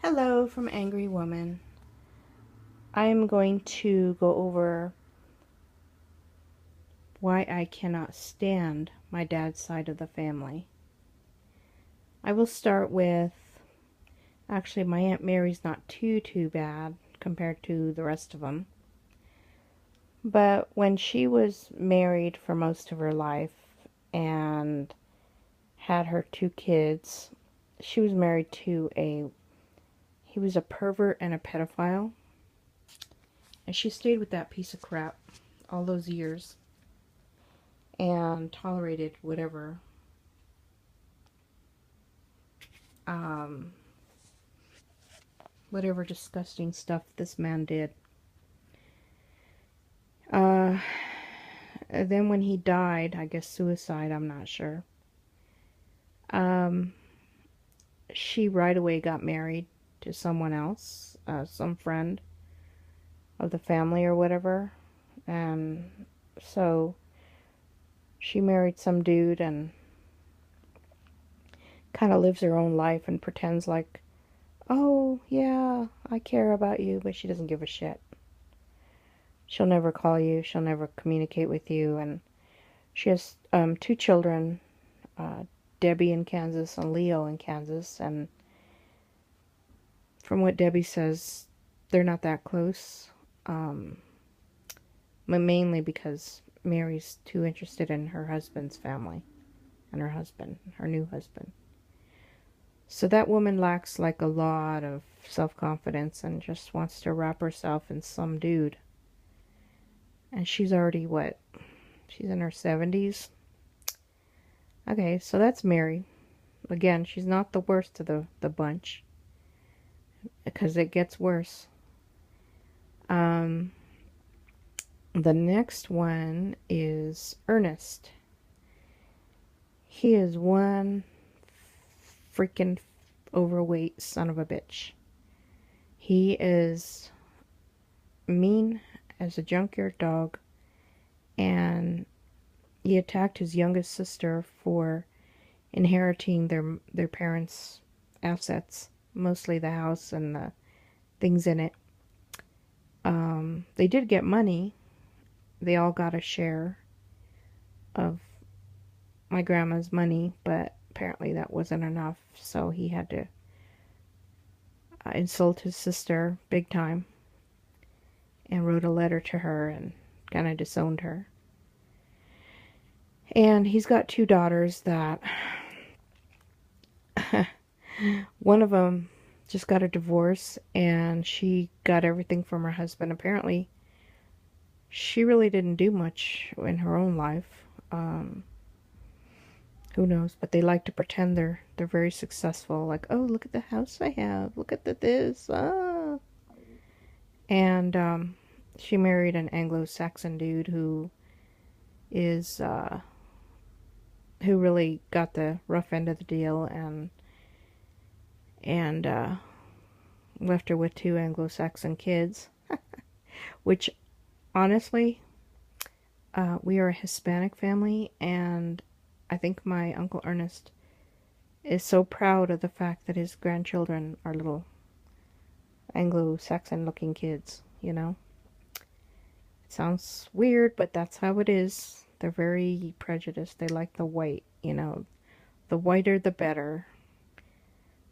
Hello from Angry Woman. I am going to go over why I cannot stand my dad's side of the family. I will start with, actually my Aunt Mary's not too bad compared to the rest of them. But when she was married for most of her life and had her 2 kids, she was married to he was a pervert and a pedophile. And she stayed with that piece of crap all those years and tolerated um, whatever disgusting stuff this man did. Uh, then when he died, I guess suicide, I'm not sure. Um, she right away got married to someone else, some friend of the family or whatever. And so she married some dude and kind of lives her own life and pretends like, oh, yeah, I care about you, but she doesn't give a shit. She'll never call you, she'll never communicate with you, and she has 2 children, uh, Debbie in Kansas and Leo in Kansas, and from what Debbie says, they're not that close, but mainly because Mary's too interested in her husband's family and her new husband. So that woman lacks like a lot of self-confidence and just wants to wrap herself in some dude. And she's already what? She's in her 70s. Okay, so that's Mary. Again, she's not the worst of the bunch, because it gets worse. The next one is Ernest. He is one freaking overweight son of a bitch. He is mean as a junkyard dog, and he attacked his youngest sister for inheriting their parents' assets, mostly the house and the things in it. They did get money. They all got a share of my grandma's money, but apparently that wasn't enough, so he had to insult his sister big time and wrote a letter to her and kind of disowned her. And he's got 2 daughters that one of them just got a divorce, and she got everything from her husband. Apparently, she really didn't do much in her own life. Who knows? But they like to pretend they're very successful. Like, oh, look at the house I have. Look at this. Ah. And she married an Anglo-Saxon dude is who really got the rough end of the deal and left her with 2 Anglo-Saxon kids, which honestly, we are a Hispanic family, and I think my Uncle Ernest is so proud of the fact that his grandchildren are little Anglo-Saxon looking kids, you know? It sounds weird, but that's how it is. They're very prejudiced. They like the white, you know? The whiter the better.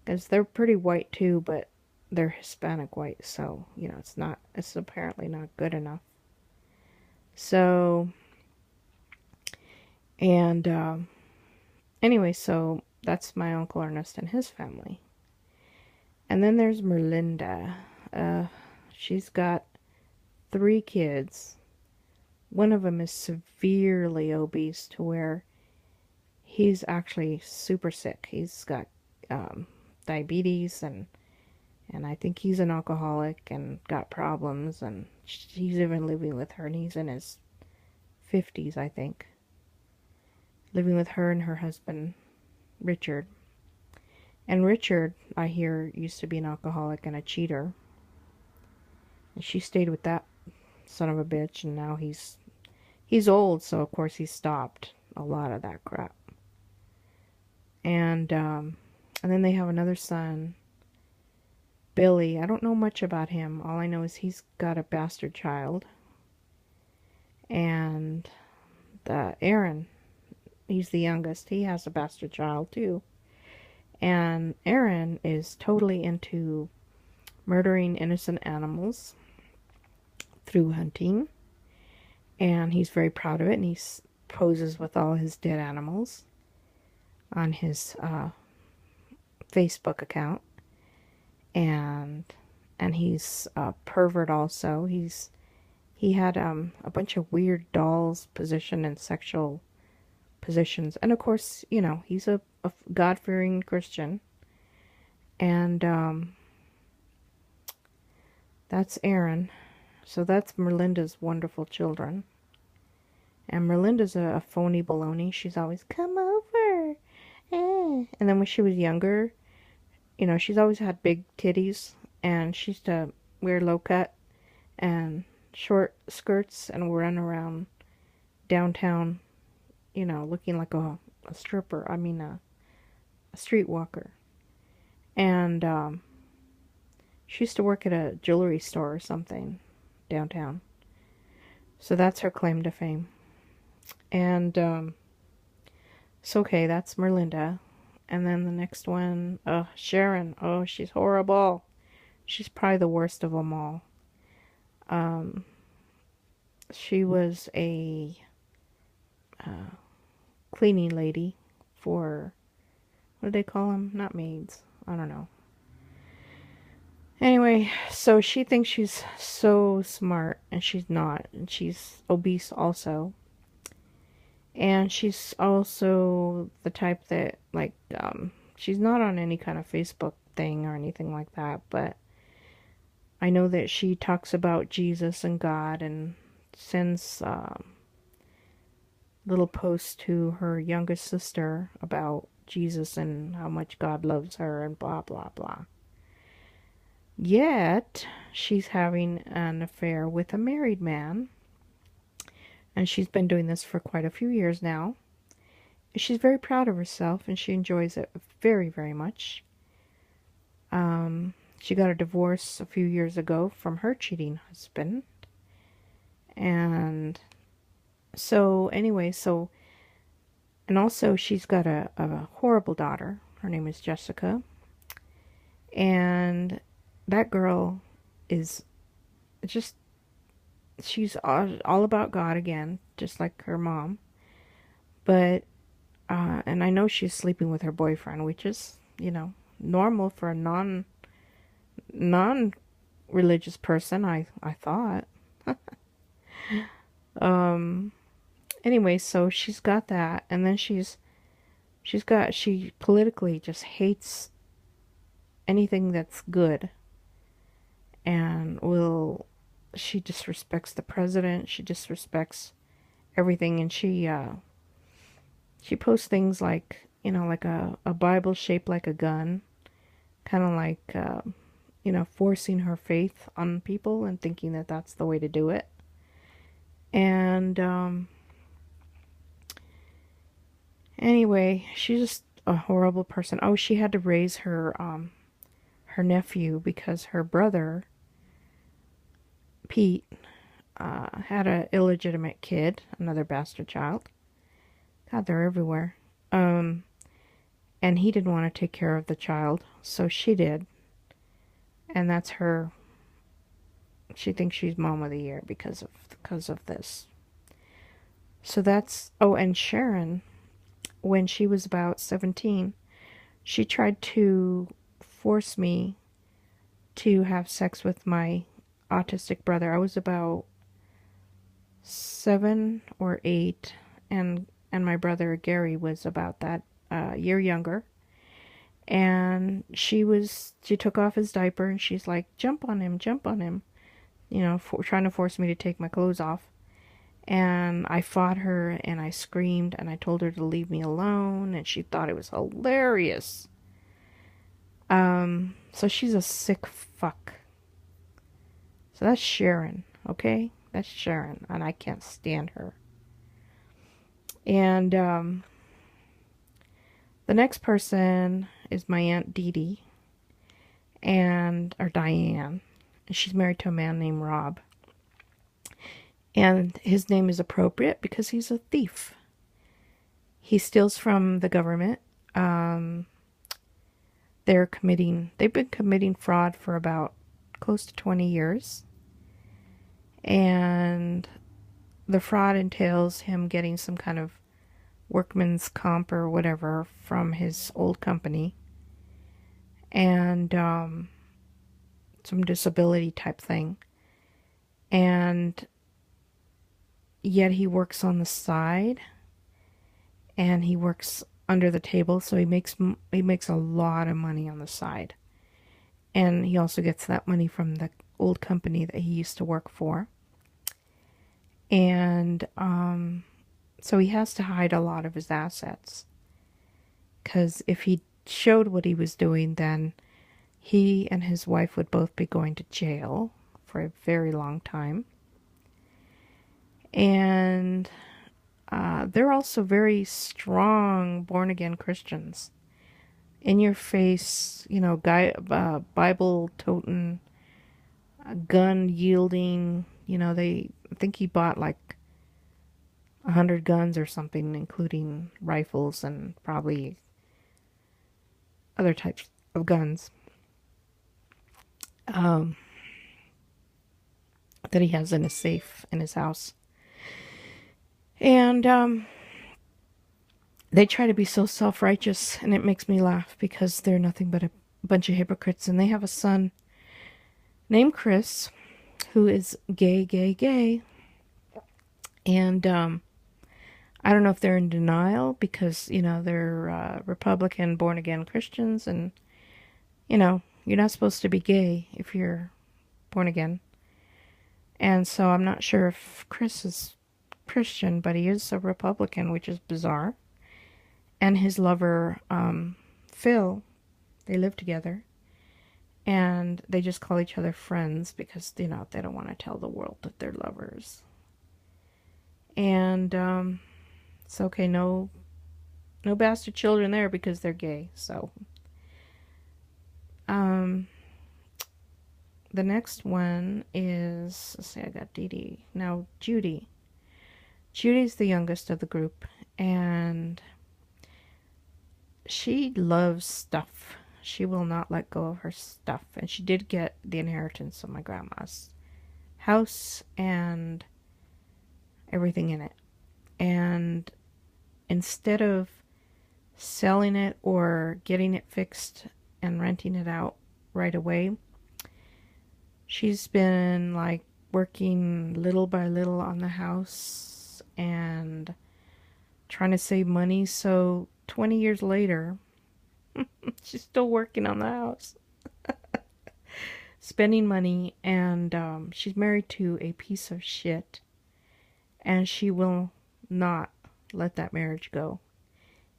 Because they're pretty white too, but they're Hispanic white, so, you know, it's apparently not good enough. So, and anyway, so that's my Uncle Ernest and his family. And then there's Merlinda. She's got 3 kids. One of them is severely obese to where he's actually super sick. He's got diabetes, and I think he's an alcoholic and got problems, and he's even living with her, and he's in his 50s, I think. Living with her and her husband, Richard. And Richard, I hear, used to be an alcoholic and a cheater. And she stayed with that son of a bitch, and now he's old, so of course he stopped a lot of that crap. And then they have another son Billy. I don't know much about him. All I know is he's got a bastard child. And Aaron, he's the youngest. He has a bastard child too. And Aaron is totally into murdering innocent animals through hunting. And he's very proud of it. And he poses with all his dead animals on his Facebook account. And he's a pervert also. He had a bunch of weird dolls positioned in sexual positions. And of course, you know, he's a God-fearing Christian. And that's Aaron. So that's Merlinda's wonderful children. And Merlinda's a phony baloney. She's always, come over. Eh. And then when she was younger, you know, she's always had big titties. And she used to wear low cut and short skirts and run around downtown, you know, looking like a stripper. I mean, a streetwalker. And she used to work at a jewelry store or something downtown. So that's her claim to fame. And so, okay, that's Merlinda. And then the next one, Sharon. Oh, she's horrible. She's probably the worst of them all. She was a cleaning lady for, what do they call them? Not maids. I don't know. Anyway, so she thinks she's so smart, and she's not. And she's obese also. And she's also the type that, like, she's not on any kind of Facebook thing or anything like that, but I know that she talks about Jesus and God and sends little posts to her youngest sister about Jesus and how much God loves her and blah, blah, blah. Yet, she's having an affair with a married man. And she's been doing this for quite a few years now. She's very proud of herself, and she enjoys it very, very much. She got a divorce a few years ago from her cheating husband. And so, anyway, and also she's got a horrible daughter. Her name is Jessica. And that girl is just, she's all about God again, just like her mom. But, and I know she's sleeping with her boyfriend, which is, you know, normal for a non-religious person, I thought. Anyway, so she's got that, and then she politically just hates anything that's good, and she disrespects the president, she disrespects everything, and she posts things like, you know, like a Bible shaped like a gun, kind of like, you know, forcing her faith on people and thinking that that's the way to do it. And anyway, she's just a horrible person. Oh, she had to raise her nephew because her brother Pete had an illegitimate kid, another bastard child. God, they're everywhere. And he didn't want to take care of the child, so she did. And that's her. She thinks she's mom of the year because of this. So that's, oh, and Sharon, when she was about 17, she tried to force me to have sex with my autistic brother. I was about 7 or 8, and my brother Gary was about that year younger. And she took off his diaper, and she's like, jump on him, you know, trying to force me to take my clothes off. And I fought her, and I screamed, and I told her to leave me alone, and she thought it was hilarious. So she's a sick fuck. So that's Sharon, okay? That's Sharon, and I can't stand her. And the next person is my Aunt Dee Dee. And or Diane. And she's married to a man named Rob. And his name is appropriate because he's a thief. He steals from the government. They've been committing fraud for about close to 20 years. And the fraud entails him getting some kind of workman's comp or whatever from his old company. And some disability type thing. And yet he works on the side. And he works under the table, so he makes a lot of money on the side. And he also gets that money from the old company that he used to work for. And so he has to hide a lot of his assets. Because if he showed what he was doing, then he and his wife would both be going to jail for a very long time. And they're also very strong born-again Christians. In your face, Bible-toting, gun-yielding, I think he bought like 100 guns or something, including rifles and probably other types of guns that he has in a safe in his house. And they try to be so self-righteous, and it makes me laugh because they're nothing but a bunch of hypocrites. And they have a son named Chris who is gay. And I don't know if they're in denial because, they're Republican born-again Christians. And, you're not supposed to be gay if you're born again. And so I'm not sure if Chris is Christian, but he is a Republican, which is bizarre. And his lover, Phil, they live together. And they just call each other friends because, they don't want to tell the world that they're lovers. And it's okay, no bastard children there because they're gay. So the next one is, let's see, I got Dee Dee. Now Judy. Judy's the youngest of the group, and she loves stuff. She will not let go of her stuff. And she did get the inheritance of my grandma's house and everything in it. And instead of selling it or getting it fixed and renting it out right away, she's been like working little by little on the house and trying to save money. So 20 years later, she's still working on the house, spending money, and she's married to a piece of shit, and she will not let that marriage go.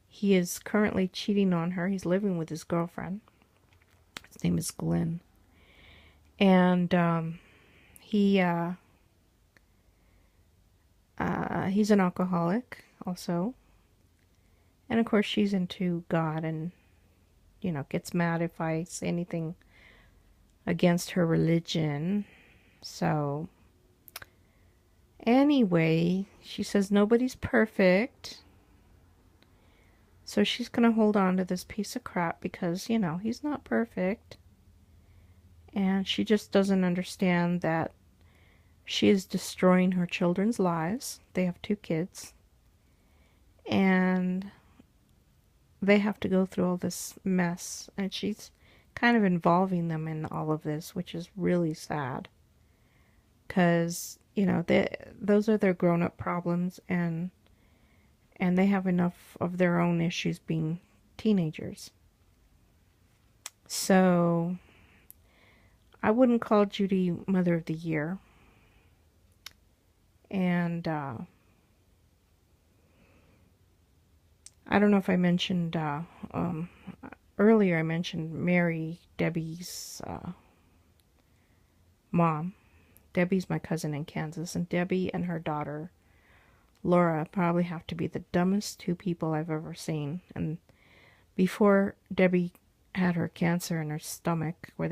He is currently cheating on her. He's living with his girlfriend. His name is Glenn. And he's an alcoholic also. And of course she's into God and, gets mad if I say anything against her religion. So anyway, she says nobody's perfect. So she's going to hold on to this piece of crap because, he's not perfect. And she just doesn't understand that she is destroying her children's lives. They have 2 kids. And they have to go through all this mess. And she's kind of involving them in all of this, which is really sad. Because, those are their grown-up problems. And they have enough of their own issues being teenagers. So I wouldn't call Judy Mother of the Year. And I don't know if I mentioned earlier, I mentioned Mary, Debbie's mom. Debbie's my cousin in Kansas, and Debbie and her daughter Laura probably have to be the dumbest 2 people I've ever seen. And before Debbie had her cancer in her stomach, where